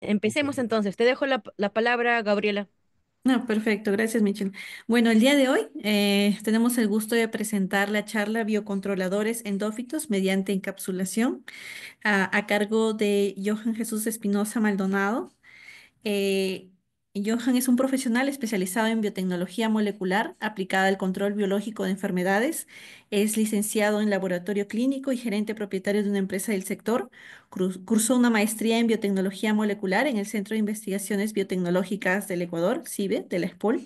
Empecemos entonces. Te dejo la palabra, Gabriela. No, perfecto, gracias, Michelle. Bueno, el día de hoy tenemos el gusto de presentar la charla Biocontroladores endófitos mediante encapsulación a cargo de Johan Jesús Espinosa Maldonado. Eh, Johan es un profesional especializado en biotecnología molecular aplicada al control biológico de enfermedades. Es licenciado en laboratorio clínico y gerente propietario de una empresa del sector. Cursó una maestría en biotecnología molecular en el Centro de Investigaciones Biotecnológicas del Ecuador, CIBE, de la ESPOL,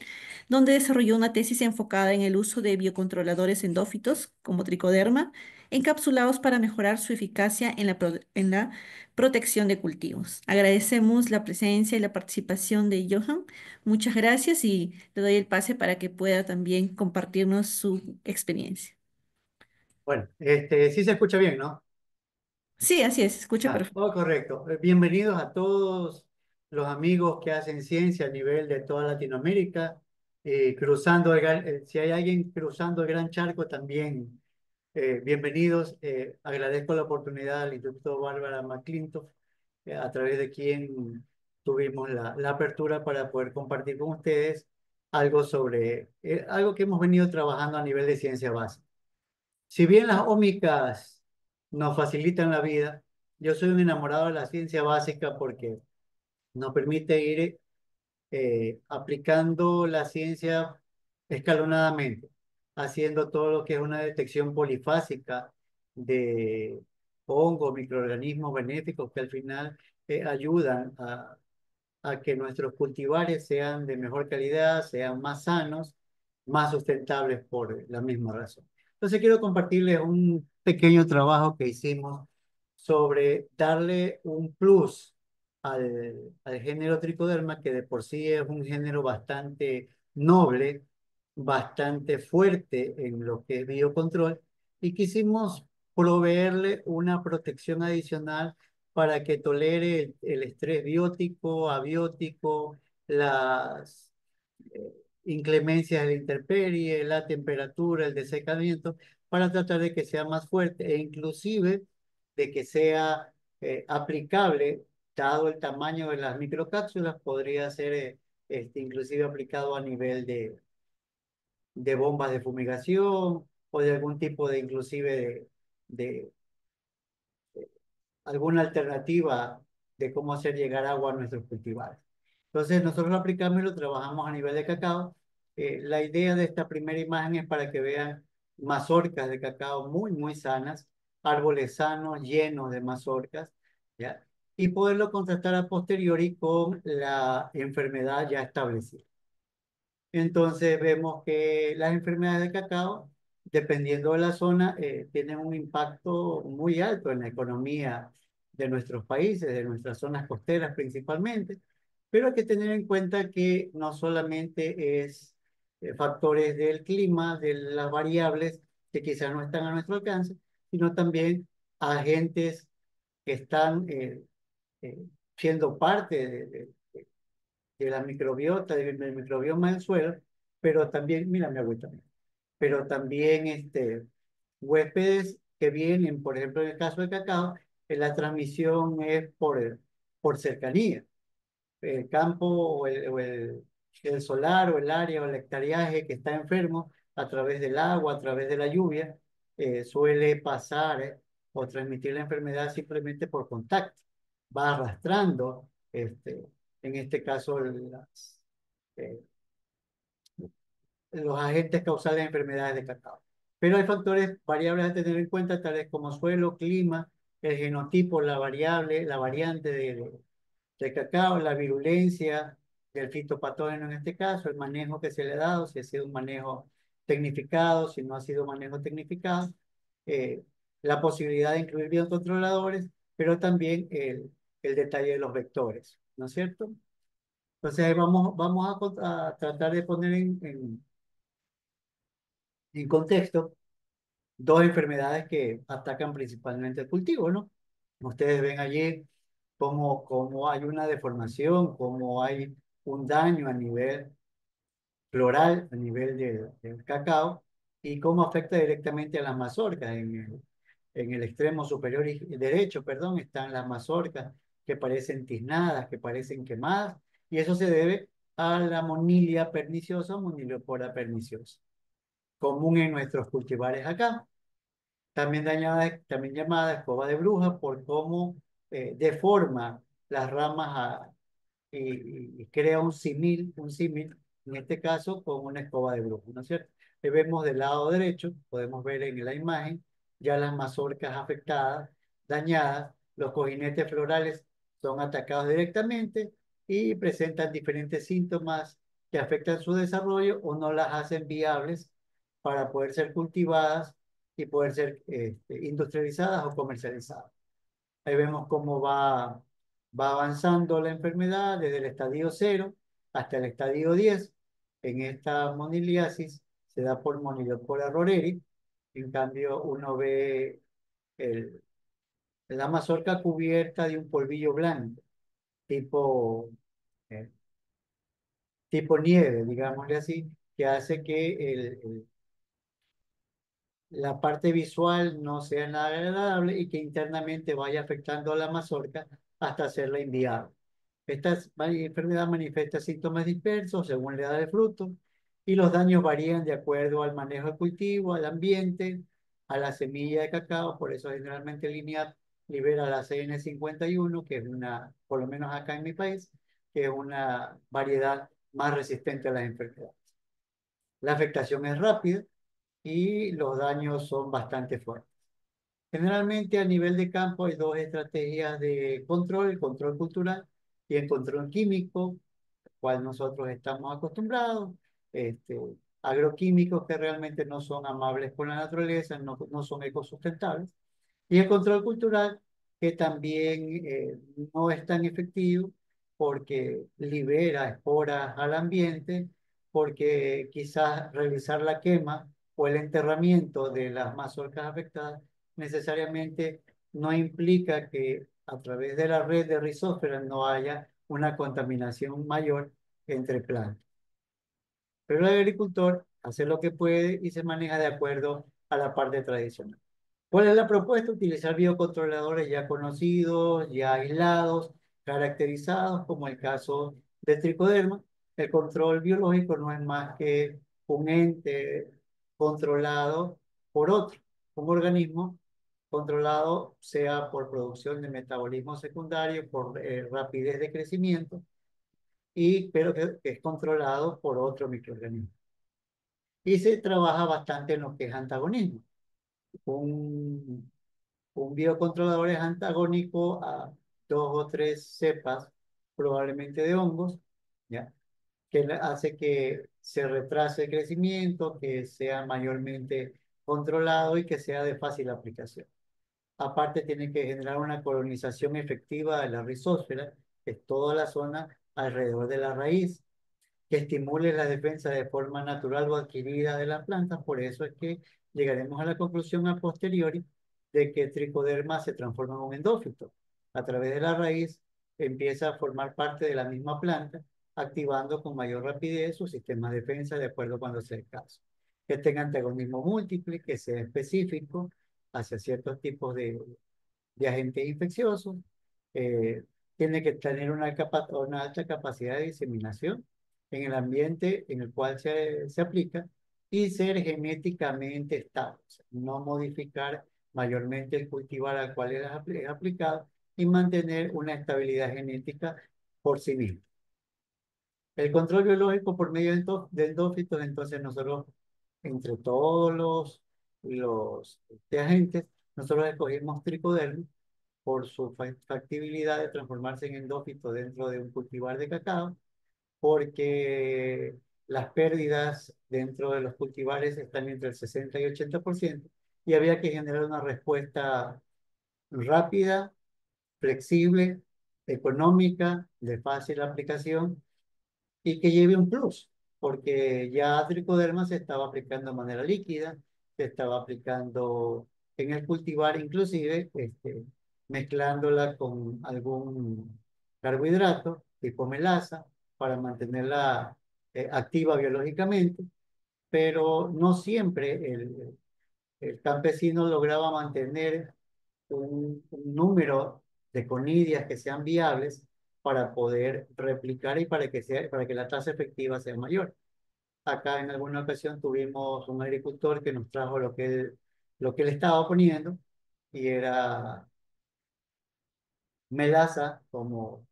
donde desarrolló una tesis enfocada en el uso de biocontroladores endófitos como tricoderma, encapsulados para mejorar su eficacia en la protección de cultivos. Agradecemos la presencia y la participación de Johan. Muchas gracias y le doy el pase para que pueda también compartirnos su experiencia. Bueno, sí se escucha bien, ¿no? Sí, así es, escucha Ya, perfecto. oh, correcto. Bienvenidos a todos los amigos que hacen ciencia a nivel de toda Latinoamérica. Cruzando si hay alguien cruzando el Gran Charco también, bienvenidos. Agradezco la oportunidad al Instituto Bárbara McClintock, a través de quien tuvimos la apertura para poder compartir con ustedes algo sobre algo que hemos venido trabajando a nivel de ciencia básica. Si bien las ómicas nos facilitan la vida, yo soy un enamorado de la ciencia básica porque nos permite ir aplicando la ciencia escalonadamente, haciendo todo lo que es una detección polifásica de hongos, microorganismos benéficos que al final ayudan a que nuestros cultivares sean de mejor calidad, sean más sanos, más sustentables por la misma razón. Entonces quiero compartirles un pequeño trabajo que hicimos sobre darle un plus al género Tricoderma, que de por sí es un género bastante noble, bastante fuerte en lo que es biocontrol, y quisimos proveerle una protección adicional para que tolere el estrés biótico, abiótico, las inclemencias de la intemperie, la temperatura, el desecamiento, para tratar de que sea más fuerte e inclusive de que sea aplicable, dado el tamaño de las microcápsulas, podría ser inclusive aplicado a nivel de bombas de fumigación o de algún tipo de inclusive de alguna alternativa de cómo hacer llegar agua a nuestros cultivares. Entonces, nosotros lo aplicamos y lo trabajamos a nivel de cacao. La idea de esta primera imagen es para que vean mazorcas de cacao muy, muy sanas, árboles sanos, llenos de mazorcas, ¿ya? Y poderlo contrastar a posteriori con la enfermedad ya establecida. Entonces vemos que las enfermedades de cacao, dependiendo de la zona, tienen un impacto muy alto en la economía de nuestros países, de nuestras zonas costeras principalmente, pero hay que tener en cuenta que no solamente es factores del clima, de las variables que quizás no están a nuestro alcance, sino también agentes que están eh, siendo parte de la microbiota, del microbioma del suelo, pero también, mira mi agüita, pero también huéspedes que vienen, por ejemplo, en el caso del cacao, la transmisión es por cercanía. El campo el solar o el área o el hectareaje que está enfermo a través del agua, a través de la lluvia, suele pasar o transmitir la enfermedad simplemente por contacto. Va arrastrando, en este caso, eh, los agentes causales de enfermedades de cacao. Pero hay factores variables a tener en cuenta, tales como suelo, clima, el genotipo, la variable, la variante de cacao, la virulencia del fitopatógeno en este caso, el manejo que se le ha dado, si ha sido un manejo tecnificado, si no ha sido un manejo tecnificado, eh, la posibilidad de incluir biocontroladores, pero también el detalle de los vectores, ¿no es cierto? Entonces ahí vamos a tratar de poner en contexto dos enfermedades que atacan principalmente el cultivo, ¿no? Ustedes ven allí cómo hay una deformación, cómo hay un daño a nivel floral, a nivel del cacao, y cómo afecta directamente a las mazorcas. En el extremo superior derecho, perdón, están las mazorcas que parecen tiznadas, que parecen quemadas, y eso se debe a la monilia perniciosa o moniliopora perniciosa, común en nuestros cultivares acá, también llamada escoba de bruja por cómo deforma las ramas y crea un símil, en este caso con una escoba de bruja, ¿no es cierto? Ahí vemos del lado derecho, podemos ver en la imagen ya las mazorcas afectadas, dañadas, los cojinetes florales son atacados directamente y presentan diferentes síntomas que afectan su desarrollo o no las hacen viables para poder ser cultivadas y poder ser industrializadas o comercializadas. Ahí vemos cómo va avanzando la enfermedad desde el estadio 0 hasta el estadio 10. En esta moniliasis se da por Moniliopora roreri. En cambio, uno ve el, la mazorca cubierta de un polvillo blanco, tipo, eh, tipo nieve, digámosle así, que hace que la parte visual no sea nada agradable y que internamente vaya afectando a la mazorca hasta hacerla inviable. Esta enfermedad manifiesta síntomas dispersos según la edad del fruto y los daños varían de acuerdo al manejo del cultivo, al ambiente, a la semilla de cacao. Por eso generalmente el INEAP libera la CN51, que es una, por lo menos acá en mi país, que es una variedad más resistente a las enfermedades. La afectación es rápida y los daños son bastante fuertes. Generalmente a nivel de campo hay dos estrategias de control, el control cultural y el control químico, al cual nosotros estamos acostumbrados, este, agroquímicos que realmente no son amables con la naturaleza, no son ecosustentables, y el control cultural, que también no es tan efectivo porque libera esporas al ambiente, porque quizás realizar la quema o el enterramiento de las mazorcas afectadas necesariamente no implica que a través de la red de rizósfera no haya una contaminación mayor entre plantas. Pero el agricultor hace lo que puede y se maneja de acuerdo a la parte tradicional. ¿Cuál es la propuesta? Utilizar biocontroladores ya conocidos, ya aislados, caracterizados, como el caso del tricoderma. El control biológico no es más que un ente controlado por otro, un organismo controlado sea por producción de metabolismo secundario, por rapidez de crecimiento, pero que es controlado por otro microorganismo. Y se trabaja bastante en lo que es antagonismo. Un, un biocontrolador es antagónico a dos o tres cepas, probablemente de hongos, ¿ya? Que hace que se retrase el crecimiento, que sea mayormente controlado y que sea de fácil aplicación. Aparte, tiene que generar una colonización efectiva de la rizósfera, que es toda la zona alrededor de la raíz, que estimule la defensa de forma natural o adquirida de las plantas. Por eso es que llegaremos a la conclusión a posteriori de que tricoderma se transforma en un endófito. A través de la raíz empieza a formar parte de la misma planta, activando con mayor rapidez su sistema de defensa de acuerdo cuando sea el caso. Que tenga antagonismo múltiple, que sea específico hacia ciertos tipos de agentes infecciosos, tiene que tener una alta capacidad de diseminación en el ambiente en el cual se aplica y ser genéticamente estable, o sea, no modificar mayormente el cultivar al cual es aplicado y mantener una estabilidad genética por sí mismo. El control biológico por medio de endófitos, entonces nosotros, entre todos los agentes, nosotros escogimos tricoderma por su factibilidad de transformarse en endófito dentro de un cultivar de cacao, porque las pérdidas dentro de los cultivares están entre el 60 y 80%, y había que generar una respuesta rápida, flexible, económica, de fácil aplicación y que lleve un plus, porque ya tricoderma se estaba aplicando de manera líquida, se estaba aplicando en el cultivar, inclusive mezclándola con algún carbohidrato, tipo melaza, para mantenerla activa biológicamente, pero no siempre el campesino lograba mantener un número de conidias que sean viables para poder replicar y para que la tasa efectiva sea mayor. Acá en alguna ocasión tuvimos un agricultor que nos trajo lo que él estaba poniendo y era melaza como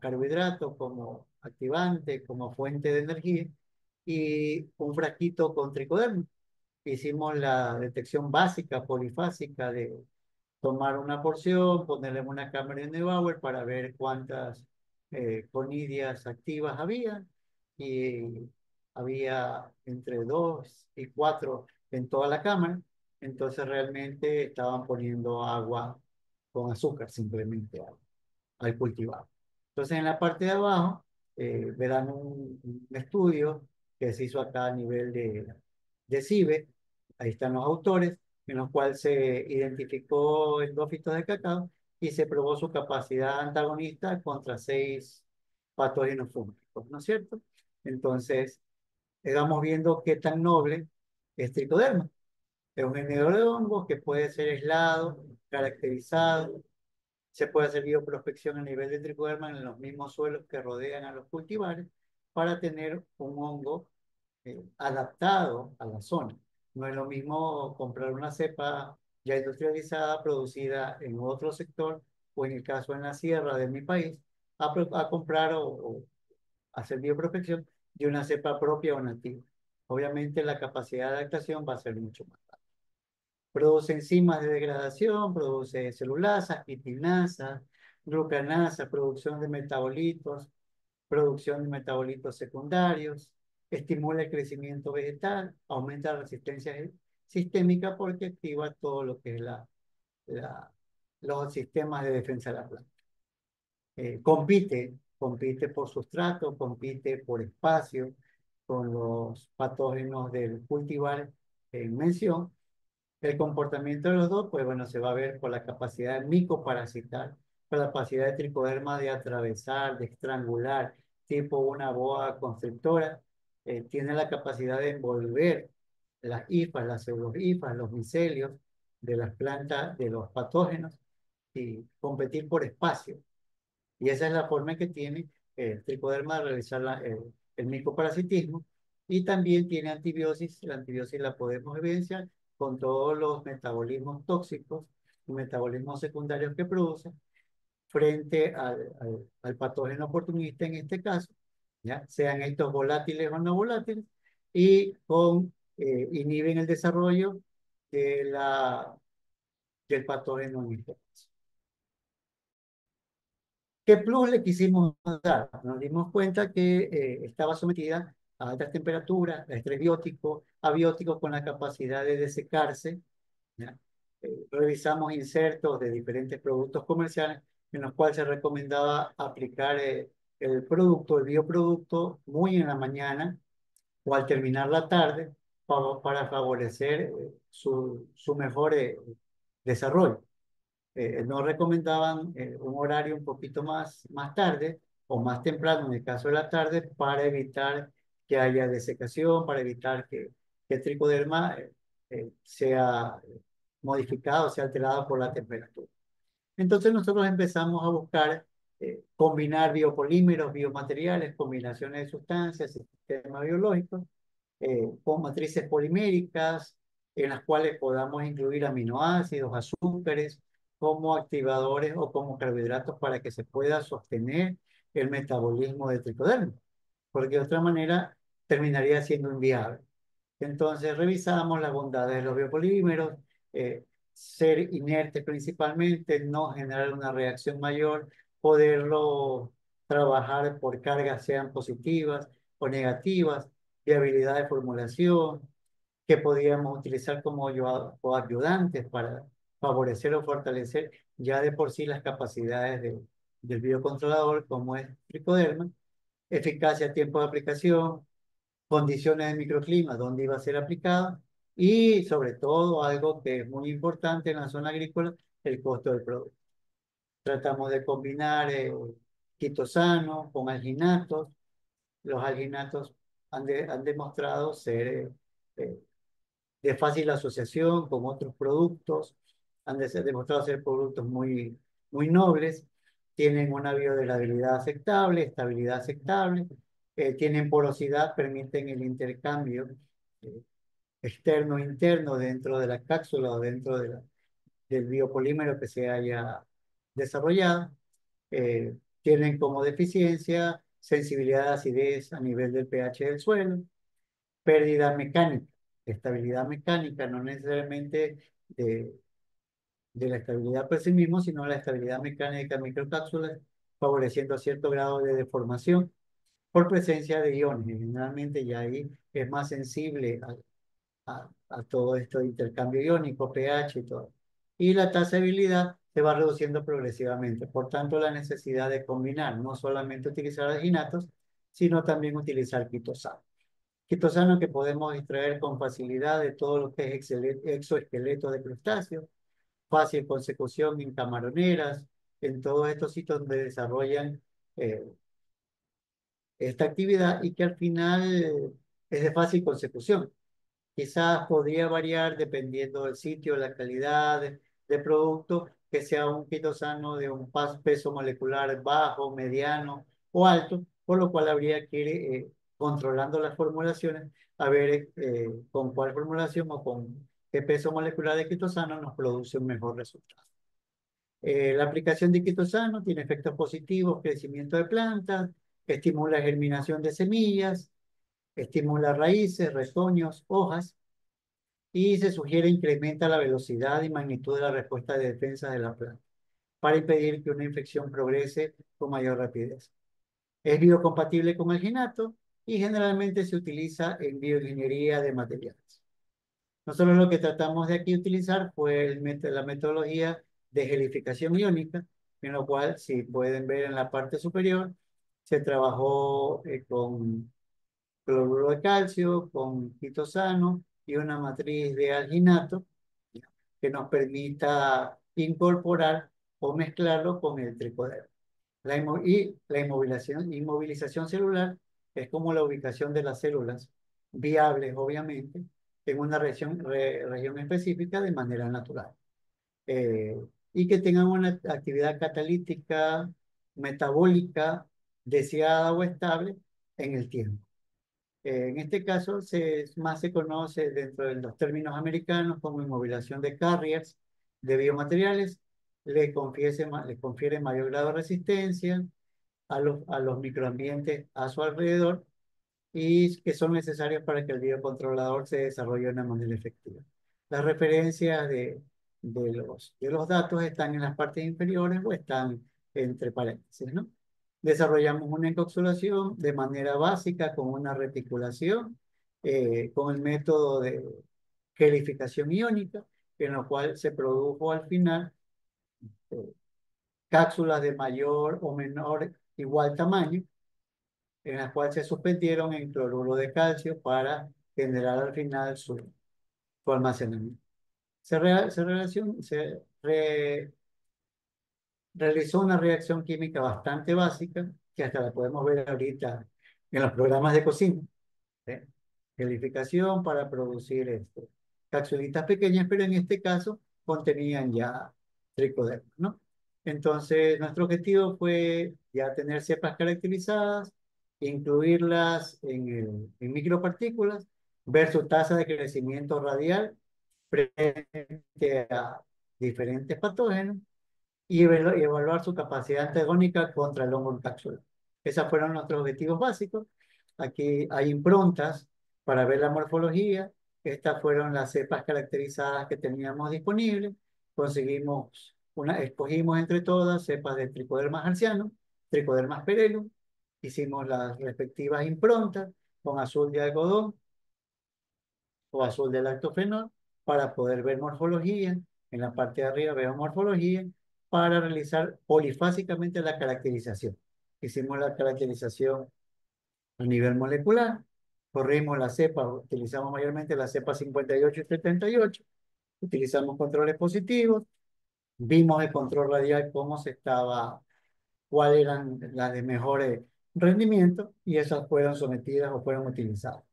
carbohidrato, como activante, como fuente de energía y un frasquito con tricoderma. Hicimos la detección básica, polifásica de tomar una porción, ponerle en una cámara de Neubauer para ver cuántas conidias activas había y había entre 2 y 4 en toda la cámara. Entonces realmente estaban poniendo agua con azúcar, simplemente agua al cultivar. Entonces, en la parte de abajo, verán un estudio que se hizo acá a nivel de CIBE, ahí están los autores, en los cuales se identificó endófitos de cacao y se probó su capacidad antagonista contra 6 patógenos fúngicos, ¿no es cierto? Entonces, vamos viendo qué tan noble es tricoderma. Es un inhibidor de hongos que puede ser aislado, caracterizado, se puede hacer bioprospección a nivel de tricoderma en los mismos suelos que rodean a los cultivares para tener un hongo adaptado a la zona. No es lo mismo comprar una cepa ya industrializada, producida en otro sector, o en el caso en la sierra de mi país, a comprar o hacer bioprospección de una cepa propia o nativa. Obviamente la capacidad de adaptación va a ser mucho más. Produce enzimas de degradación, produce celulasa, quitinasa, glucanasa, producción de metabolitos secundarios, estimula el crecimiento vegetal, aumenta la resistencia sistémica porque activa todo lo que es la- los sistemas de defensa de la planta. Compite por sustrato, compite por espacio con los patógenos del cultivar en mención. El comportamiento de los dos, pues bueno, se va a ver por la capacidad micoparasitar, por la capacidad de tricoderma de atravesar, de estrangular, tipo una boa constrictora. Tiene la capacidad de envolver las hifas, las pseudohifas, los micelios de las plantas, de los patógenos y competir por espacio. Y esa es la forma que tiene el tricoderma de realizar el micoparasitismo. Y también tiene antibiosis. La antibiosis la podemos evidenciar con todos los metabolismos tóxicos y metabolismos secundarios que produce frente al patógeno oportunista en este caso, ¿ya? Sean estos volátiles o no volátiles, y inhiben el desarrollo de del patógeno en este caso. ¿Qué plus le quisimos dar? Nos dimos cuenta que estaba sometida a altas temperaturas, a estrés biótico, a bióticos con la capacidad de desecarse, ¿ya? Revisamos insertos de diferentes productos comerciales en los cuales se recomendaba aplicar el producto, el bioproducto, muy en la mañana o al terminar la tarde para favorecer su mejor desarrollo. No recomendaban un horario un poquito más tarde o más temprano, en el caso de la tarde, para evitar que haya desecación, para evitar que el tricoderma sea modificado, sea alterado por la temperatura. Entonces nosotros empezamos a buscar combinar biopolímeros, biomateriales, combinaciones de sustancias, sistemas biológicos, con matrices poliméricas en las cuales podamos incluir aminoácidos, azúcares, como activadores o como carbohidratos para que se pueda sostener el metabolismo del tricoderma, porque de otra manera terminaría siendo inviable. Entonces revisamos las bondades de los biopolímeros, ser inertes principalmente, no generar una reacción mayor, poderlo trabajar por cargas sean positivas o negativas, viabilidad de formulación, que podíamos utilizar como coayudantes para favorecer o fortalecer ya de por sí las capacidades del biocontrolador, como es tricoderma, eficacia, tiempo de aplicación, condiciones de microclima, dónde iba a ser aplicado y sobre todo algo que es muy importante en la zona agrícola, el costo del producto. Tratamos de combinar quitosano con alginatos. Los alginatos han demostrado ser eh, de fácil asociación con otros productos, demostrado ser productos muy nobles, tienen una biodegradabilidad aceptable, estabilidad aceptable, tienen porosidad, permiten el intercambio eh, externo e interno dentro de la cápsula o dentro de del biopolímero que se haya desarrollado. Tienen como deficiencia sensibilidad a acidez a nivel del pH del suelo, pérdida mecánica, estabilidad mecánica, no necesariamente de, de la estabilidad por sí mismo, sino la estabilidad mecánica de microcápsulas, favoreciendo cierto grado de deformación por presencia de iones. Generalmente ya ahí es más sensible a todo esto de intercambio iónico, pH y todo. Y la trazabilidad se va reduciendo progresivamente. Por tanto, la necesidad de combinar, no solamente utilizar alginatos, sino también utilizar quitosano. Quitosano que podemos extraer con facilidad de todo lo que es exoesqueleto de crustáceos, fácil consecución en camaroneras, en todos estos sitios donde desarrollan eh, esta actividad y que al final es de fácil consecución. Quizás podría variar dependiendo del sitio, la calidad de producto, que sea un quitosano de un peso molecular bajo, mediano o alto, por lo cual habría que ir controlando las formulaciones a ver con cuál formulación o con qué peso molecular de quitosano nos produce un mejor resultado. La aplicación de quitosano tiene efectos positivos, crecimiento de plantas, estimula germinación de semillas, estimula raíces, retoños, hojas, y se sugiere incrementa la velocidad y magnitud de la respuesta de defensa de la planta para impedir que una infección progrese con mayor rapidez. Es biocompatible con alginato y generalmente se utiliza en bioingeniería de materiales. Nosotros lo que tratamos de aquí utilizar fue la metodología de gelificación iónica, en lo cual, si pueden ver en la parte superior, se trabajó con cloruro de calcio, con quitosano y una matriz de alginato que nos permita incorporar o mezclarlo con el tricoderma. Y la inmovilización celular es como la ubicación de las células viables, obviamente, en una región específica de manera natural. Eh, y que tengan una actividad catalítica, metabólica, deseada o estable en el tiempo. En este caso, más se conoce dentro de los términos americanos como inmovilización de carriers de biomateriales, le confiere mayor grado de resistencia a los microambientes a su alrededor y que son necesarios para que el biocontrolador se desarrolle de una manera efectiva. Las referencias de los datos están en las partes inferiores o están entre paréntesis, ¿no? Desarrollamos una encapsulación de manera básica con una reticulación, con el método de gelificación iónica, en lo cual se produjo al final eh, cápsulas de mayor o menor igual tamaño, en las cuales se suspendieron en cloruro de calcio para generar al final su almacenamiento. Realizó una reacción química bastante básica, que hasta la podemos ver ahorita en los programas de cocina. ¿Eh? Gelificación para producir capsulitas pequeñas, pero en este caso contenían ya tricoderma, ¿no? Entonces, nuestro objetivo fue ya tener cepas caracterizadas, incluirlas en micropartículas, ver su tasa de crecimiento radial frente a diferentes patógenos y evaluar su capacidad antagónica contra el hongo en cápsula. Esos fueron nuestros objetivos básicos. Aquí hay improntas para ver la morfología. Estas fueron las cepas caracterizadas que teníamos disponibles. Escogimos entre todas cepas de Trichoderma marciano, Trichoderma perellum. Hicimos las respectivas improntas con azul de algodón o azul de lactofenol para poder ver morfología. En la parte de arriba vemos morfología para realizar polifásicamente la caracterización. Hicimos la caracterización a nivel molecular, corrimos la cepa, utilizamos mayormente la cepa 58 y 78, utilizamos controles positivos, vimos el control radial, cuáles eran las de mejores rendimientos y esas fueron sometidas o fueron utilizadas.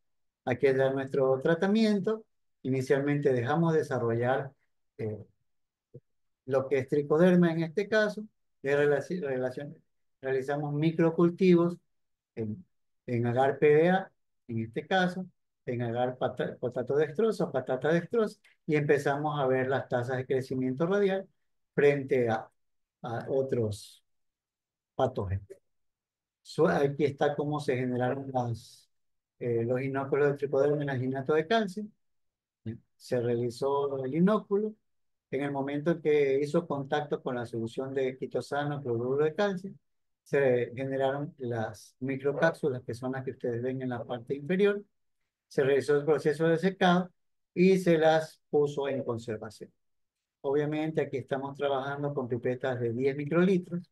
Aquí está nuestro tratamiento. Inicialmente dejamos desarrollar eh, lo que es tricoderma en este caso, de realizamos microcultivos en, en agar PDA, en este caso, en agar potato dextrosa, patata dextrosa, y empezamos a ver las tasas de crecimiento radial frente a otros patógenos. Aquí está cómo se generaron los inóculos de tricoderma en alginato de calcio. Se realizó el inóculo. En el momento en que hizo contacto con la solución de quitosano, cloruro de calcio, se generaron las microcápsulas, que son las que ustedes ven en la parte inferior. Se realizó el proceso de secado y se las puso en conservación. Obviamente aquí estamos trabajando con pipetas de 10 microlitros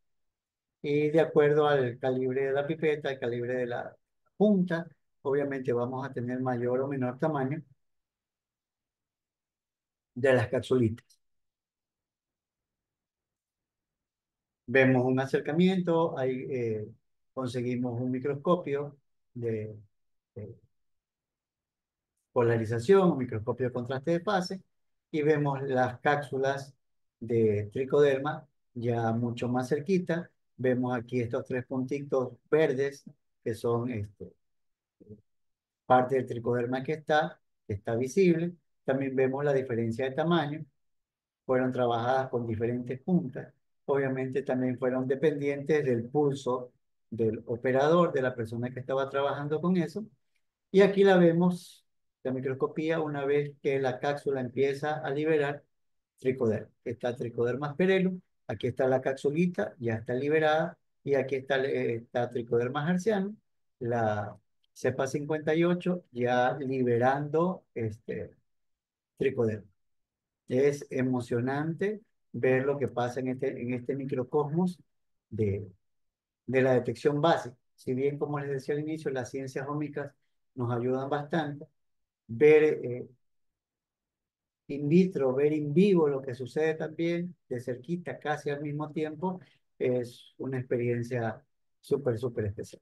y de acuerdo al calibre de la pipeta, el calibre de la punta, obviamente vamos a tener mayor o menor tamaño de las capsulitas. Vemos un acercamiento, ahí conseguimos un microscopio de polarización, un microscopio de contraste de fase, y vemos las cápsulas de tricoderma ya mucho más cerquita. Vemos aquí estos tres puntitos verdes que son parte del tricoderma que está visible. También vemos la diferencia de tamaño. Fueron trabajadas con diferentes puntas. Obviamente también fueron dependientes del pulso del operador, de la persona que estaba trabajando con eso. Y aquí la vemos, la microscopía, una vez que la cápsula empieza a liberar tricoderma. Está Tricoderma asperellum, aquí está la capsulita, ya está liberada, y aquí está Tricoderma hertzianum, la cepa 58, ya liberando tricoderma. Es emocionante ver lo que pasa en este microcosmos de, de la detección básica. Si bien, como les decía al inicio, las ciencias ómicas nos ayudan bastante, ver in vitro, ver in vivo lo que sucede también de cerquita, casi al mismo tiempo, es una experiencia súper, súper especial.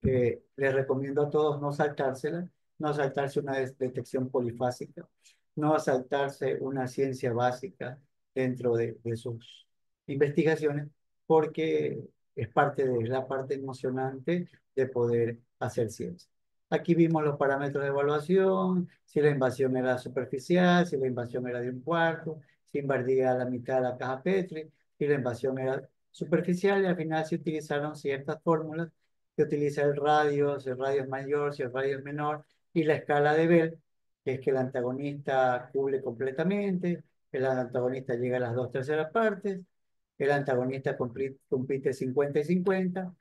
Les recomiendo a todos no saltársela, no saltarse una detección polifásica, no saltarse una ciencia básica dentro de sus investigaciones, porque es parte de la parte emocionante de poder hacer ciencia. Aquí vimos los parámetros de evaluación, si la invasión era superficial, si la invasión era de un cuarto, si invadía la mitad de la caja Petri, si la invasión era superficial, y al final se utilizaron ciertas fórmulas que utiliza el radio, si el radio es mayor, si el radio es menor, y la escala de Bell, que es que el antagonista cubre completamente, el antagonista llega a las 2/3 partes, el antagonista compite 50 y 50,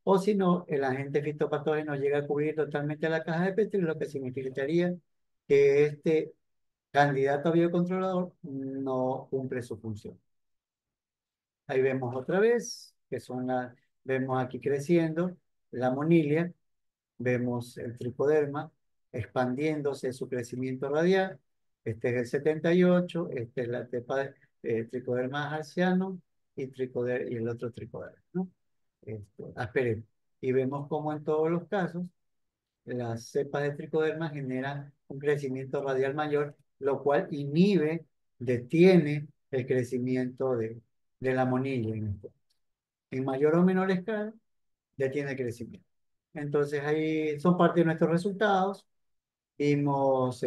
o si no, el agente fitopatógeno llega a cubrir totalmente la caja de Petri, lo que significaría que este candidato a biocontrolador no cumple su función. Ahí vemos otra vez, vemos aquí creciendo la monilia, vemos el tricoderma expandiéndose su crecimiento radial. Este es el 78, este es la cepa de tricoderma hertzianum y el otro tricoderma, ¿no? Asperellum. Y vemos cómo en todos los casos las cepas de tricoderma generan un crecimiento radial mayor, lo cual detiene el crecimiento de la monilla en mayor o menor escala, detiene el crecimiento. Entonces ahí son parte de nuestros resultados. Vimos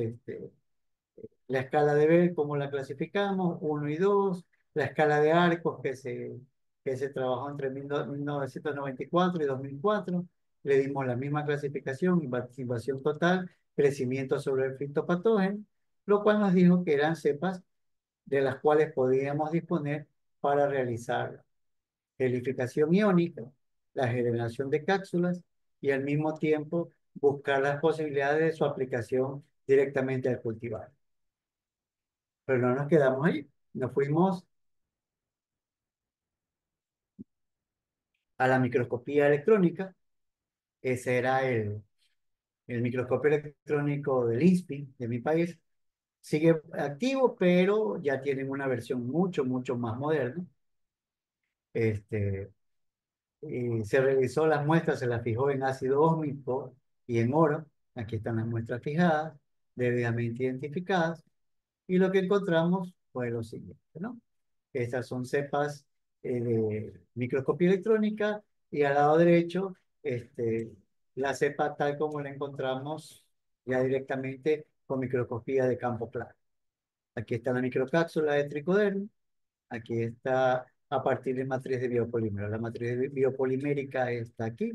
la escala de Bell, cómo la clasificamos, 1 y 2, la escala de arcos que se trabajó entre 1994 y 2004, le dimos la misma clasificación, invasión total, crecimiento sobre el fitopatógeno, lo cual nos dijo que eran cepas de las cuales podíamos disponer para realizar gelificación iónica, la generación de cápsulas y al mismo tiempo buscar las posibilidades de su aplicación directamente al cultivar. Pero no nos quedamos ahí, nos fuimos a la microscopía electrónica. Ese era el microscopio electrónico del INSPI de mi país. Sigue activo, pero ya tienen una versión mucho, mucho más moderna. Este, se realizó las muestras, se las fijó en ácido ósmico y en oro. Aquí están las muestras fijadas, debidamente identificadas. Y lo que encontramos fue lo siguiente, ¿no? Estas son cepas de microscopía electrónica y al lado derecho la cepa tal como la encontramos ya directamente con microscopía de campo plano. Aquí está la microcápsula de tricoderma, aquí está a partir de matriz de biopolímero. La matriz biopolimérica está aquí.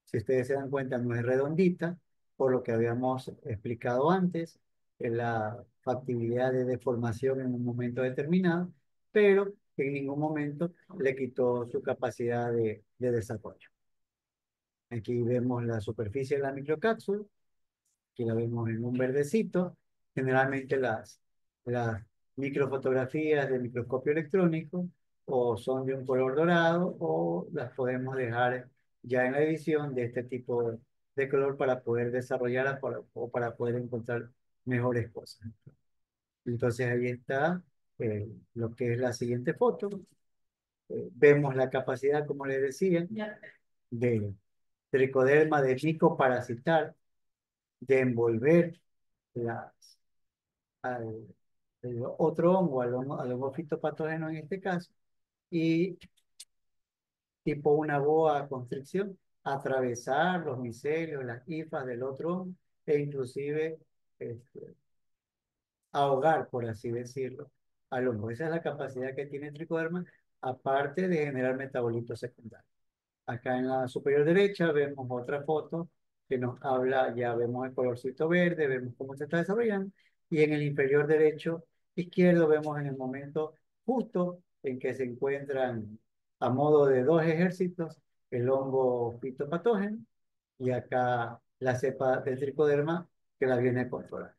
Si ustedes se dan cuenta, no es redondita, por lo que habíamos explicado antes, la factibilidad de deformación en un momento determinado, pero en ningún momento le quitó su capacidad de desarrollo. Aquí vemos la superficie de la microcápsula, aquí la vemos en un verdecito. Generalmente las microfotografías de microscopio electrónico o son de un color dorado o las podemos dejar ya en la edición de este tipo de color para poder desarrollarlas o para poder encontrar mejores cosas. Entonces ahí está lo que es la siguiente foto. Vemos la capacidad, como les decía, de tricoderma de micoparasitar, de envolver las, al el otro hongo, al hongo fitopatógeno en este caso, y tipo una boa constricción, atravesar los micelios, las hifas del otro hongo, e inclusive este, ahogar, por así decirlo, al hongo. Esa es la capacidad que tiene el tricoderma, aparte de generar metabolitos secundarios. Acá en la superior derecha vemos otra foto que nos habla, ya vemos el colorcito verde, vemos cómo se está desarrollando, y en el inferior derecho izquierdo vemos en el momento justo en que se encuentran a modo de dos ejércitos el hongo fitopatógeno y acá la cepa del tricoderma que la viene a controlar.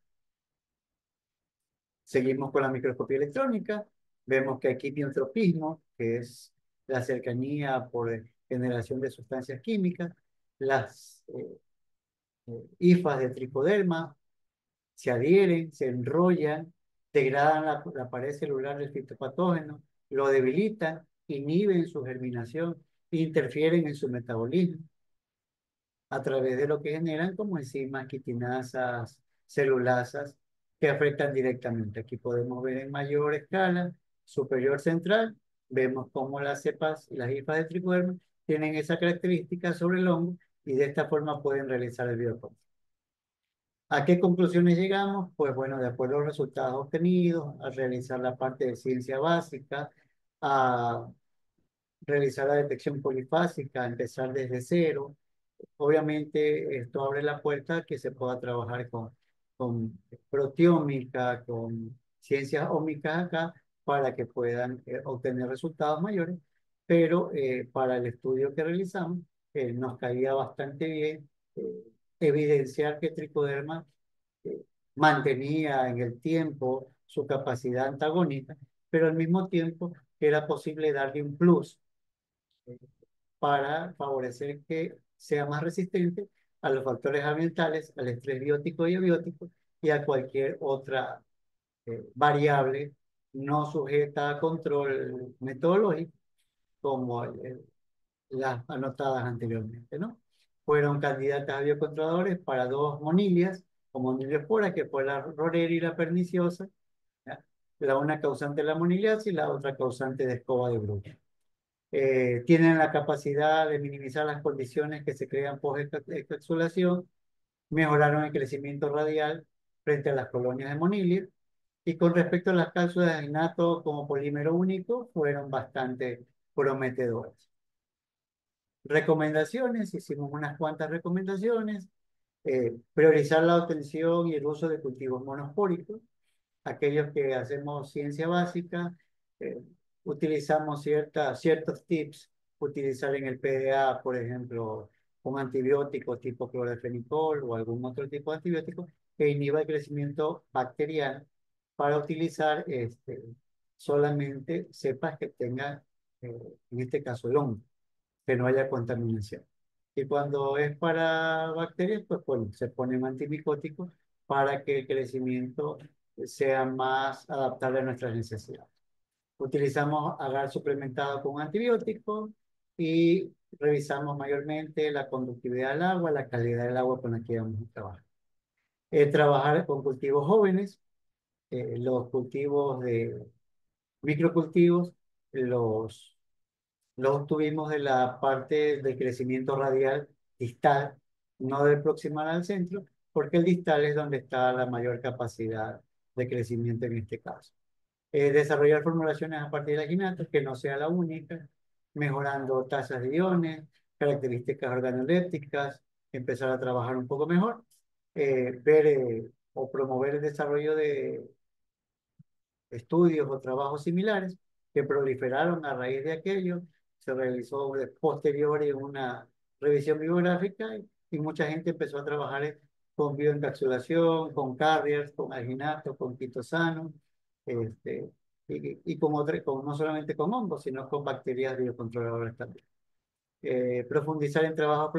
Seguimos con la microscopía electrónica, vemos que aquí biotropismo, que es la cercanía por generación de sustancias químicas, las hifas de tricoderma se adhieren, se enrollan, degradan la pared celular del fitopatógeno, lo debilitan, inhiben su germinación, interfieren en su metabolismo a través de lo que generan como enzimas, quitinasas, celulasas, que afectan directamente. Aquí podemos ver en mayor escala, superior central, vemos cómo las cepas, las hifas de tricoderma, tienen esa característica sobre el hongo y de esta forma pueden realizar el biocontrol. ¿A qué conclusiones llegamos? Pues bueno, de acuerdo a los resultados obtenidos, a realizar la parte de ciencia básica, a realizar la detección polifásica, a empezar desde cero. Obviamente esto abre la puerta a que se pueda trabajar con proteómica, con ciencias ómicas acá, para que puedan obtener resultados mayores, pero para el estudio que realizamos nos caía bastante bien evidenciar que tricoderma eh, mantenía en el tiempo su capacidad antagónica, pero al mismo tiempo era posible darle un plus para favorecer que sea más resistente a los factores ambientales, al estrés biótico y abiótico y a cualquier otra variable no sujeta a control metodológico como las anotadas anteriormente, ¿no? Fueron candidatas a biocontroladores para dos monilias, o moniliosporas, que fue la rorera y la perniciosa, ¿ya? La una causante de la moniliasis y la otra causante de escoba de brujo. Tienen la capacidad de minimizar las condiciones que se crean post-encapsulación, mejoraron el crecimiento radial frente a las colonias de Monilia, y con respecto a las cápsulas de innato como polímero único, fueron bastante prometedoras. Recomendaciones, hicimos unas cuantas recomendaciones, priorizar la obtención y el uso de cultivos monospóricos. Aquellos que hacemos ciencia básica, eh, utilizamos ciertos tips, utilizar en el PDA, por ejemplo, un antibiótico tipo clorfenicol o algún otro tipo de antibiótico que inhiba el crecimiento bacteriano para utilizar solamente cepas que tengan, en este caso, el hongo, que no haya contaminación. Y cuando es para bacterias, pues bueno, se ponen antimicóticos para que el crecimiento sea más adaptable a nuestras necesidades. Utilizamos agar suplementado con antibióticos y revisamos mayormente la conductividad del agua, la calidad del agua con la que vamos a trabajar. Trabajar con cultivos jóvenes, los cultivos de microcultivos, los Los obtuvimos de la parte del crecimiento radial distal, no del proximal al centro, porque el distal es donde está la mayor capacidad de crecimiento en este caso. Desarrollar formulaciones a partir de la quinasa, que no sea la única, mejorando tasas de iones, características organolépticas, empezar a trabajar un poco mejor, ver o promover el desarrollo de estudios o trabajos similares que proliferaron a raíz de aquello. Se realizó de posterior en una revisión bibliográfica y mucha gente empezó a trabajar con bioencapsulación, con carriers, con alginato, con quitosano, este, y con, no solamente con hongos, sino con bacterias biocontroladoras también. Profundizar en trabajos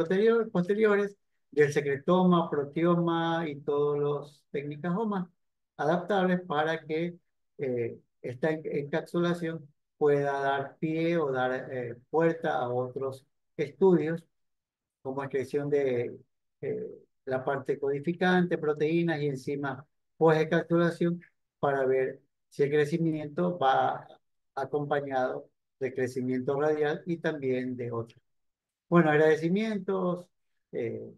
posteriores del secretoma, proteoma y todas las técnicas OMA adaptables para que esta encapsulación pueda dar pie o dar puerta a otros estudios como excreción de eh, la parte codificante, proteínas y enzimas post-encapsulación para ver si el crecimiento va acompañado de crecimiento radial y también de otros. Bueno, agradecimientos, eh,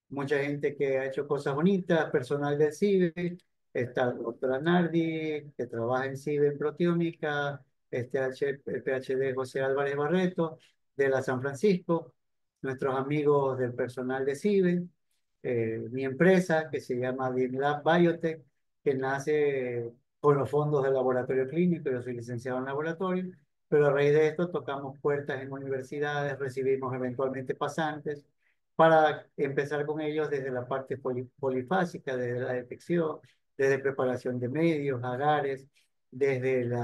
mucha gente que ha hecho cosas bonitas, personal del CIBE, está la doctora Nardi, que trabaja en CIBE en proteómica, el PhD José Álvarez Barreto, de la San Francisco, nuestros amigos del personal de CIBE, mi empresa que se llama DeanLab Biotech, que nace con los fondos del laboratorio clínico, yo soy licenciado en laboratorio, pero a raíz de esto tocamos puertas en universidades, recibimos eventualmente pasantes, para empezar con ellos desde la parte polifásica, desde la detección, desde preparación de medios, agares, desde el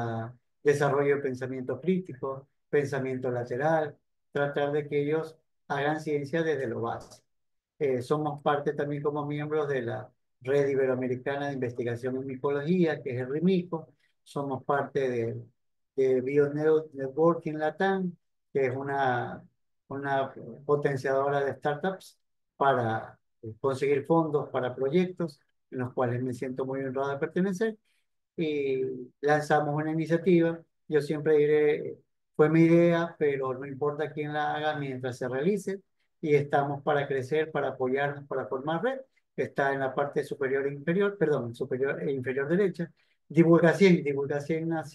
desarrollo de pensamiento crítico, pensamiento lateral, tratar de que ellos hagan ciencia desde lo básico. Somos parte también como miembros de la Red Iberoamericana de Investigación en Micología, que es el RIMICO. Somos parte de BioNetworking Latam, que es una potenciadora de startups para conseguir fondos para proyectos en los cuales me siento muy honrado de pertenecer. Y lanzamos una iniciativa. Yo siempre diré, fue mi idea, pero no importa quién la haga mientras se realice. Y estamos para crecer, para apoyarnos, para formar red. Está en la parte superior e inferior, perdón, superior e inferior derecha. Divulgación, divulgación